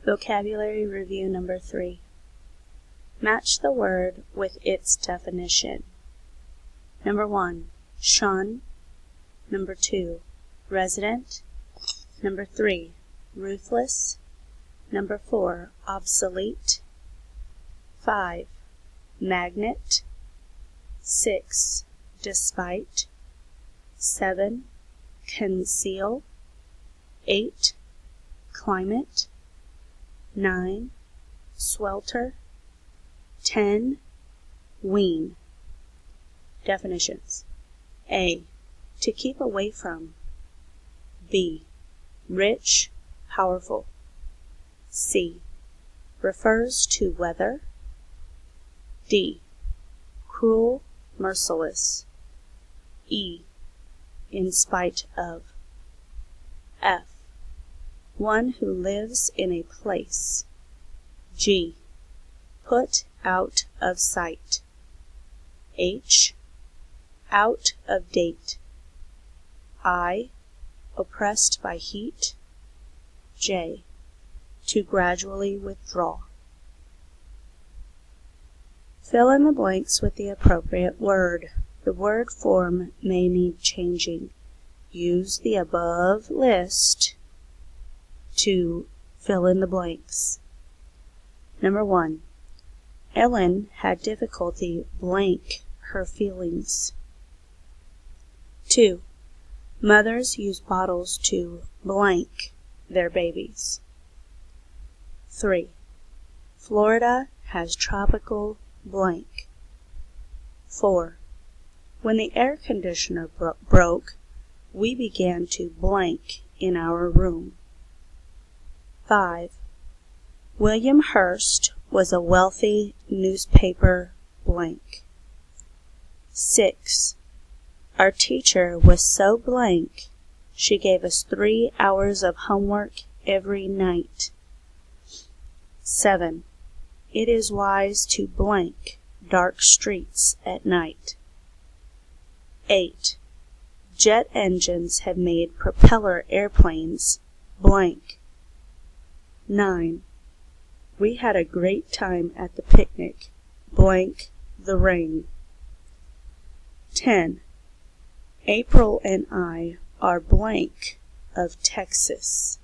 Vocabulary Review Number 3. Match the word with its definition. Number 1, shun. Number 2, resident. Number 3, ruthless. Number 4, obsolete. 5, magnet. 6, despite. 7, conceal. 8, climate. 9, swelter. 10, wean. Definitions. A, to keep away from. B, rich, powerful. C, refers to weather. D, cruel, merciless. E, in spite of. F, one who lives in a place. G, put out of sight. H, out of date. I, oppressed by heat. J, to gradually withdraw. Fill in the blanks with the appropriate word. The word form may need changing. Use the above list to fill in the blanks. Number 1. Ellen had difficulty blank her feelings. 2. Mothers use bottles to blank their babies. 3. Florida has tropical blank. 4. When the air conditioner broke, we began to blank in our room. 5. William Hearst was a wealthy newspaper blank. 6. Our teacher was so blank, she gave us 3 hours of homework every night. 7. It is wise to blank dark streets at night. 8. Jet engines have made propeller airplanes blank. 9. We had a great time at the picnic blank the rain. 10. April and I are blank of Texas.